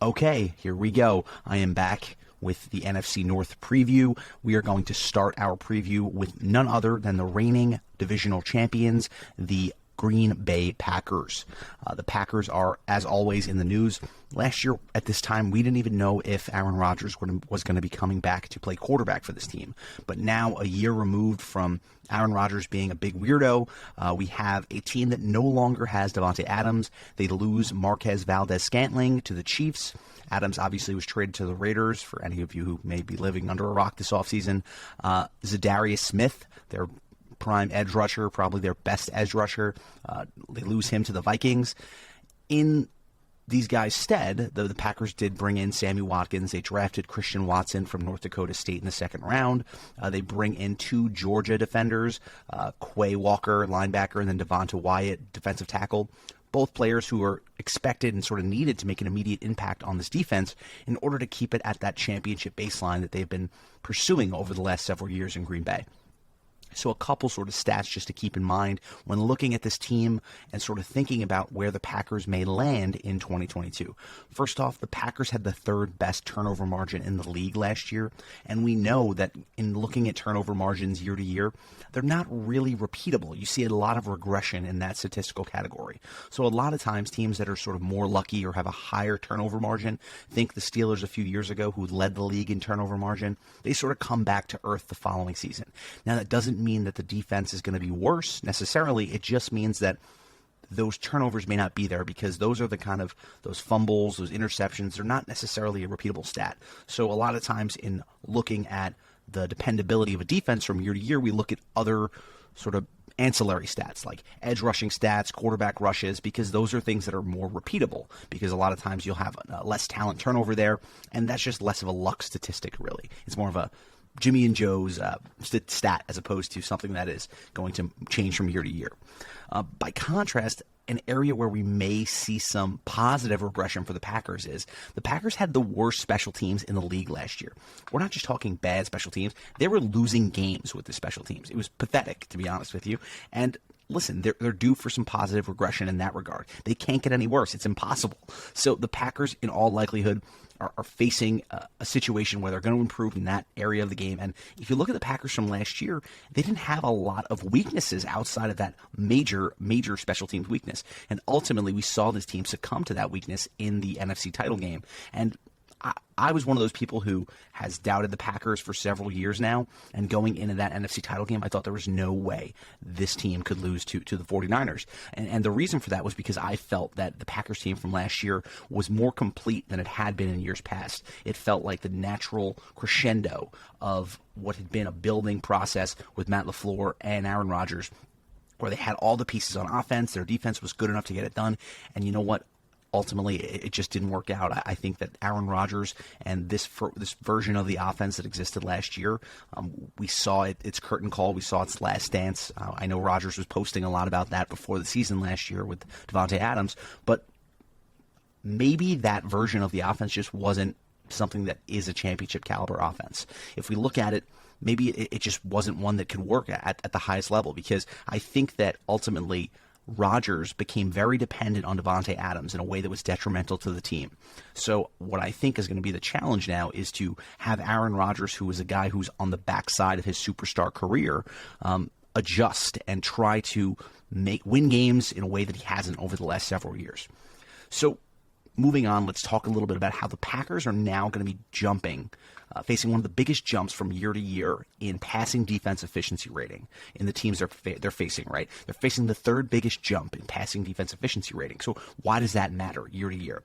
Okay, here we go. I am back with the NFC North preview. We are going to start our preview with none other than the reigning divisional champions, the Green Bay Packers. The Packers are, as always, in the news. Last year at this time, we didn't even know if Aaron Rodgers was going to be coming back to play quarterback for this team. But now, a year removed from Aaron Rodgers being a big weirdo, we have a team that no longer has Davante Adams. They lose Marquez Valdez-Scantling to the Chiefs. Adams obviously was traded to the Raiders, for any of you who may be living under a rock this offseason. Zadarius Smith, their prime edge rusher, probably their best edge rusher. They lose him to the Vikings. In these guys' stead, the Packers did bring in Sammy Watkins. They drafted Christian Watson from North Dakota State in the second round. They bring in two Georgia defenders, Quay Walker, linebacker, and then Devonta Wyatt, defensive tackle. Both players who are expected and sort of needed to make an immediate impact on this defense in order to keep it at that championship baseline that they've been pursuing over the last several years in Green Bay. So a couple sort of stats just to keep in mind when looking at this team and sort of thinking about where the Packers may land in 2022. First off, the Packers had the third best turnover margin in the league last year, and we know that in looking at turnover margins year to year, they're not really repeatable. You see a lot of regression in that statistical category. So a lot of times teams that are sort of more lucky or have a higher turnover margin, think the Steelers a few years ago who led the league in turnover margin, they sort of come back to earth the following season. Now that doesn't mean that the defense is going to be worse necessarily. It just means that those turnovers may not be there because those are the kind of those fumbles, those interceptions. They're not necessarily a repeatable stat. So a lot of times in looking at the dependability of a defense from year to year, we look at other sort of ancillary stats like edge rushing stats, quarterback rushes, because those are things that are more repeatable because a lot of times you'll have less talent turnover there, and that's just less of a luck statistic really. It's more of a Jimmy and Joe's stat as opposed to something that is going to change from year to year. By contrast, an area where we may see some positive regression for the Packers is the Packers had the worst special teams in the league last year. We're not just talking bad special teams. They were losing games with the special teams. It was pathetic, to be honest with you. And listen, they're due for some positive regression in that regard. They can't get any worse. It's impossible. So the Packers, in all likelihood, are facing a situation where they're going to improve in that area of the game. And if you look at the Packers from last year, they didn't have a lot of weaknesses outside of that major special teams weakness. And ultimately, we saw this team succumb to that weakness in the NFC title game. And I was one of those people who has doubted the Packers for several years now, and going into that NFC title game, I thought there was no way this team could lose to the 49ers. And the reason for that was because I felt that the Packers team from last year was more complete than it had been in years past. It felt like the natural crescendo of what had been a building process with Matt LaFleur and Aaron Rodgers, where they had all the pieces on offense, their defense was good enough to get it done, and you know what? Ultimately, it just didn't work out. I think that Aaron Rodgers and this version of the offense that existed last year, we saw its curtain call. We saw its last dance. I know Rodgers was posting a lot about that before the season last year with Davante Adams, but maybe that version of the offense just wasn't something that is a championship caliber offense. If we look at it, maybe it just wasn't one that could work at the highest level, because I think that ultimately Rodgers became very dependent on Davante Adams in a way that was detrimental to the team. So what I think is going to be the challenge now is to have Aaron Rodgers, who is a guy who's on the backside of his superstar career, adjust and try to win games in a way that he hasn't over the last several years. So moving on, let's talk a little bit about how the Packers are now going to be facing one of the biggest jumps from year to year in passing defense efficiency rating in the teams they're facing, right? They're facing the third biggest jump in passing defense efficiency rating. So why does that matter year to year?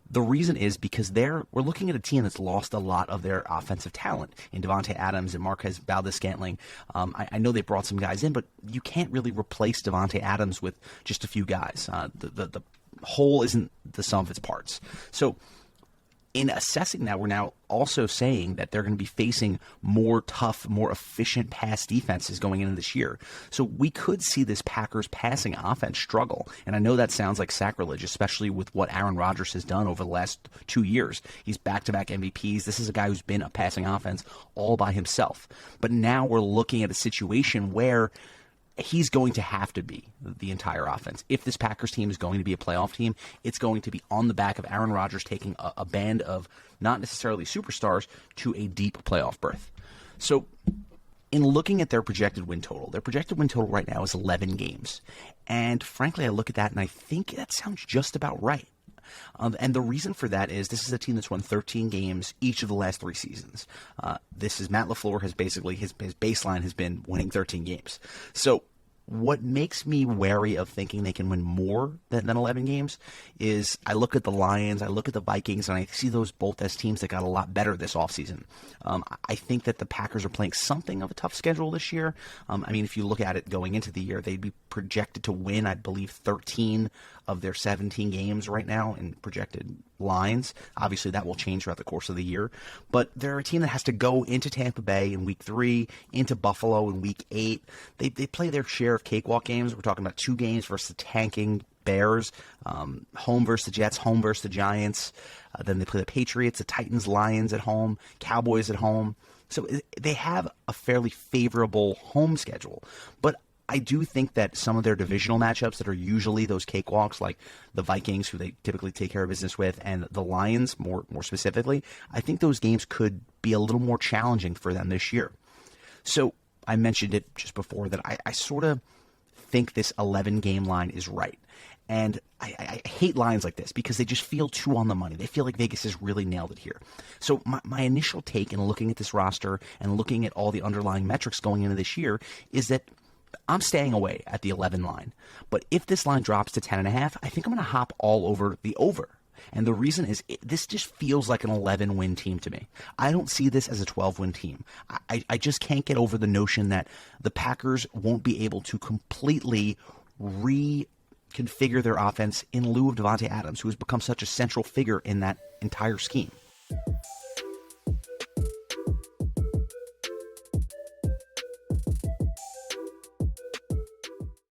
The reason is because we're looking at a team that's lost a lot of their offensive talent in Davante Adams and Marquez Valdez-Scantling. I know they brought some guys in, but you can't really replace Davante Adams with just a few guys. The whole isn't the sum of its parts. So in assessing that, we're now also saying that they're going to be facing more tough, more efficient pass defenses going into this year. So we could see this Packers passing offense struggle. And I know that sounds like sacrilege, especially with what Aaron Rodgers has done over the last 2 years. He's back-to-back MVPs. This is a guy who's been a passing offense all by himself. But now we're looking at a situation where he's going to have to be the entire offense. If this Packers team is going to be a playoff team, it's going to be on the back of Aaron Rodgers taking a band of not necessarily superstars to a deep playoff berth. So in looking at their projected win total right now is 11 games. And frankly, I look at that and I think that sounds just about right. And the reason for that is this is a team that's won 13 games each of the last 3 seasons. This is Matt LaFleur has basically, his baseline has been winning 13 games. So what makes me wary of thinking they can win more than 11 games is I look at the Lions, I look at the Vikings, and I see those both as teams that got a lot better this offseason. I think that the Packers are playing something of a tough schedule this year. I mean, if you look at it going into the year, they'd be projected to win, I believe, 13 of their 17 games right now in projected lines. Obviously, that will change throughout the course of the year. But they're a team that has to go into Tampa Bay in Week 3, into Buffalo in Week 8. They play their share of cakewalk games. We're talking about 2 games versus the tanking Bears, home versus the Jets, home versus the Giants. Then they play the Patriots, the Titans, Lions at home, Cowboys at home. So they have a fairly favorable home schedule. But I do think that some of their divisional matchups that are usually those cakewalks, like the Vikings, who they typically take care of business with, and the Lions, more specifically, I think those games could be a little more challenging for them this year. So I mentioned it just before that I sort of think this 11-game line is right. And I hate lines like this because they just feel too on the money. They feel like Vegas has really nailed it here. So my initial take in looking at this roster and looking at all the underlying metrics going into this year is that I'm staying away at the 11 line. But if this line drops to 10.5, I think I'm going to hop all over the over. And the reason is this just feels like an 11-win team to me. I don't see this as a 12-win team. I just can't get over the notion that the Packers won't be able to completely reconfigure their offense in lieu of Devontae Adams, who has become such a central figure in that entire scheme.